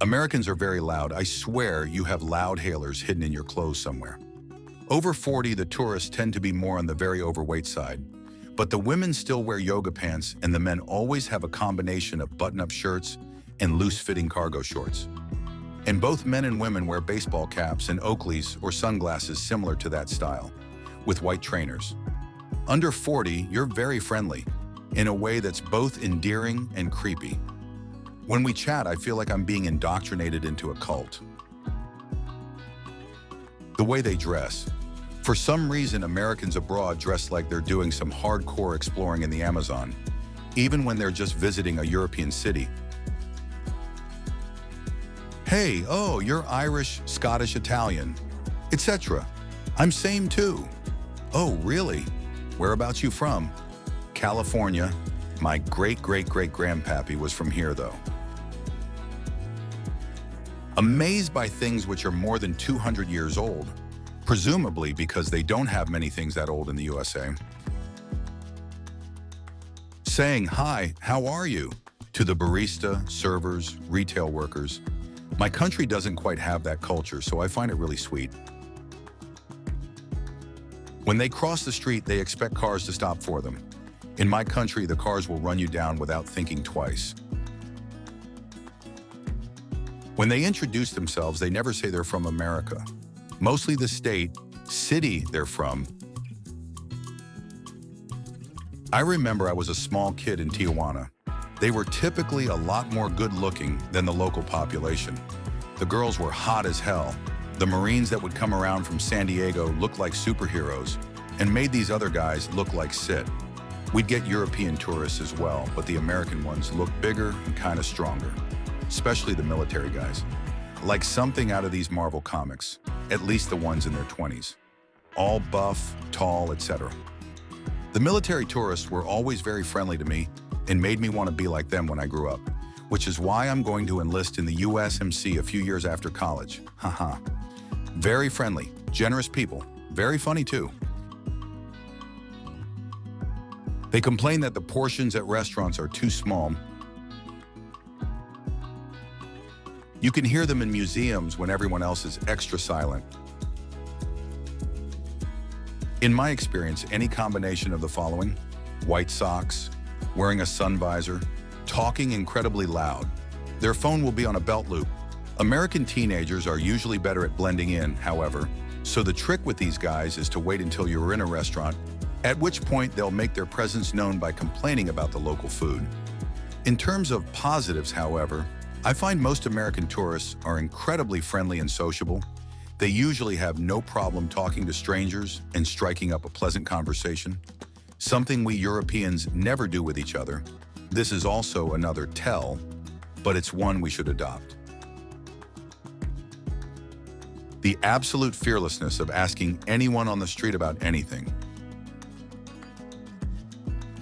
Americans are very loud. I swear you have loud hailers hidden in your clothes somewhere. Over 40, the tourists tend to be more on the very overweight side. But the women still wear yoga pants, and the men always have a combination of button-up shirts and loose-fitting cargo shorts. And both men and women wear baseball caps and Oakleys or sunglasses similar to that style, with white trainers. Under 40, you're very friendly, in a way that's both endearing and creepy. When we chat, I feel like I'm being indoctrinated into a cult. The way they dress. For some reason, Americans abroad dress like they're doing some hardcore exploring in the Amazon, even when they're just visiting a European city. Hey, oh, you're Irish, Scottish, Italian, etc. I'm same too. Oh, really? Whereabouts you from? California. My great-great-great-grandpappy was from here, though. Amazed by things which are more than 200 years old, presumably because they don't have many things that old in the USA. Saying, hi, how are you? To the barista, servers, retail workers. My country doesn't quite have that culture, so I find it really sweet. When they cross the street, they expect cars to stop for them. In my country, the cars will run you down without thinking twice. When they introduce themselves, they never say they're from America. Mostly the state, city they're from. I remember I was a small kid in Tijuana. They were typically a lot more good-looking than the local population. The girls were hot as hell. The Marines that would come around from San Diego looked like superheroes and made these other guys look like Sid. We'd get European tourists as well, but the American ones looked bigger and kind of stronger, especially the military guys. Like something out of these Marvel comics, at least the ones in their 20s. All buff, tall, etc. The military tourists were always very friendly to me and made me want to be like them when I grew up, which is why I'm going to enlist in the USMC a few years after college. Haha. Very friendly, generous people, very funny too. They complain that the portions at restaurants are too small. You can hear them in museums when everyone else is extra silent. In my experience, any combination of the following: white socks, wearing a sun visor, talking incredibly loud. Their phone will be on a belt loop. American teenagers are usually better at blending in, however, so the trick with these guys is to wait until you're in a restaurant, at which point they'll make their presence known by complaining about the local food. In terms of positives, however, I find most American tourists are incredibly friendly and sociable. They usually have no problem talking to strangers and striking up a pleasant conversation, something we Europeans never do with each other. This is also another tell, but it's one we should adopt. The absolute fearlessness of asking anyone on the street about anything.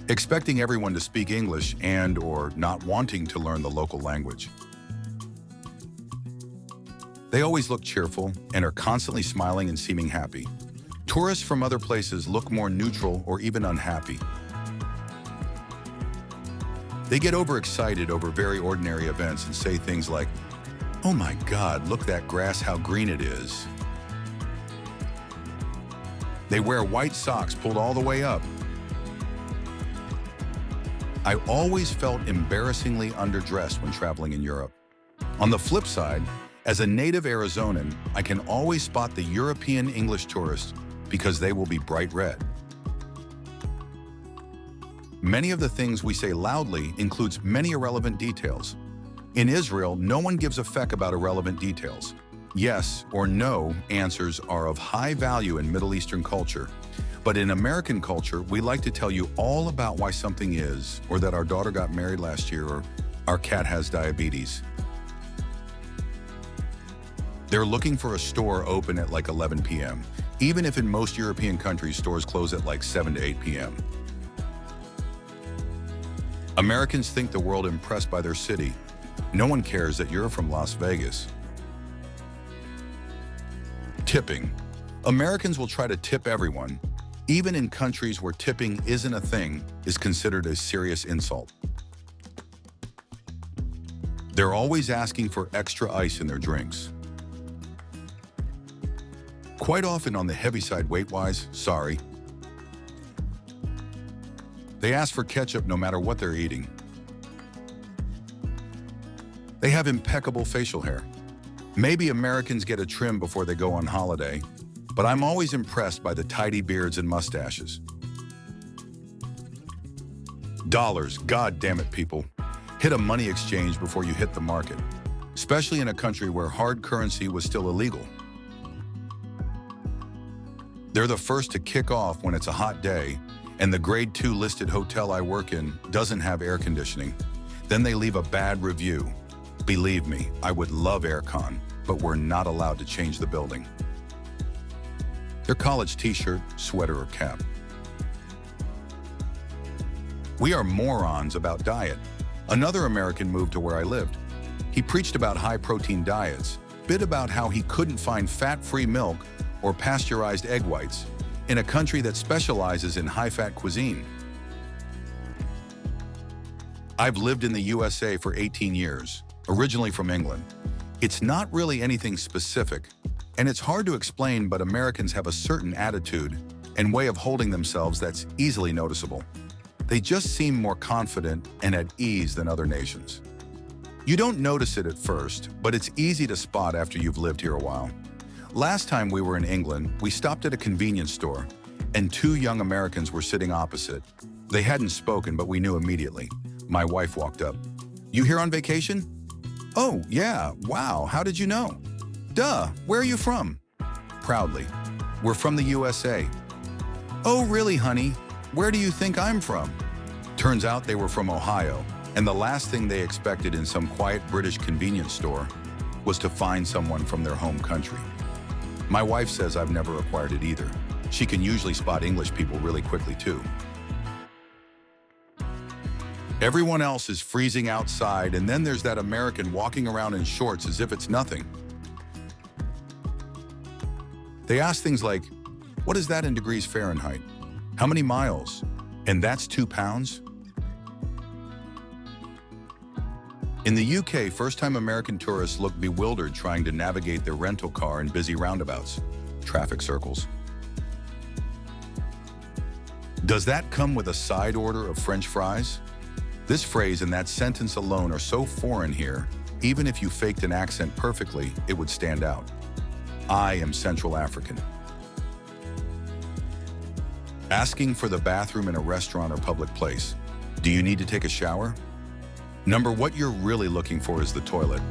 Expecting everyone to speak English and/or not wanting to learn the local language. They always look cheerful and are constantly smiling and seeming happy. Tourists from other places look more neutral or even unhappy. They get overexcited over very ordinary events and say things like, "Oh my God, look that grass, how green it is." They wear white socks pulled all the way up. I always felt embarrassingly underdressed when traveling in Europe. On the flip side, as a native Arizonan, I can always spot the European English tourist because they will be bright red. Many of the things we say loudly includes many irrelevant details. In Israel, no one gives a feck about irrelevant details. Yes or no answers are of high value in Middle Eastern culture. But in American culture, we like to tell you all about why something is, or that our daughter got married last year, or our cat has diabetes. They're looking for a store open at like 11 p.m., even if in most European countries stores close at like 7 to 8 p.m. Americans think the world impressed by their city. No one cares that you're from Las Vegas. Tipping. Americans will try to tip everyone. Even in countries where tipping isn't a thing, is considered a serious insult. They're always asking for extra ice in their drinks. Quite often on the heavy side weight-wise, sorry. They ask for ketchup no matter what they're eating. They have impeccable facial hair. Maybe Americans get a trim before they go on holiday, but I'm always impressed by the tidy beards and mustaches. Dollars, god damn it, people. Hit a money exchange before you hit the market, especially in a country where hard currency was still illegal. They're the first to kick off when it's a hot day and the grade 2 listed hotel I work in doesn't have air conditioning. Then they leave a bad review. Believe me, I would love aircon, but we're not allowed to change the building. Their college t-shirt, sweater, or cap. We are morons about diet. Another American moved to where I lived. He preached about high-protein diets, bit about how he couldn't find fat-free milk or pasteurized egg whites in a country that specializes in high-fat cuisine. I've lived in the USA for 18 years, originally from England. It's not really anything specific, and it's hard to explain, but Americans have a certain attitude and way of holding themselves that's easily noticeable. They just seem more confident and at ease than other nations. You don't notice it at first, but it's easy to spot after you've lived here a while. Last time we were in England, we stopped at a convenience store, and 2 young Americans were sitting opposite. They hadn't spoken, but we knew immediately. My wife walked up. "You here on vacation?" "Oh, yeah, wow, how did you know?" "Duh, where are you from?" Proudly. "We're from the USA." "Oh, really, honey? Where do you think I'm from?" Turns out they were from Ohio, and the last thing they expected in some quiet British convenience store was to find someone from their home country. My wife says I've never acquired it either. She can usually spot English people really quickly too. Everyone else is freezing outside, and then there's that American walking around in shorts as if it's nothing. They ask things like, "What is that in degrees Fahrenheit? How many miles? And that's 2 pounds?" In the UK, first-time American tourists look bewildered trying to navigate their rental car in busy roundabouts, traffic circles. Does that come with a side order of French fries? This phrase and that sentence alone are so foreign here, even if you faked an accent perfectly, it would stand out. I am Central African. Asking for the bathroom in a restaurant or public place. Do you need to take a shower? Number what you're really looking for is the toilet.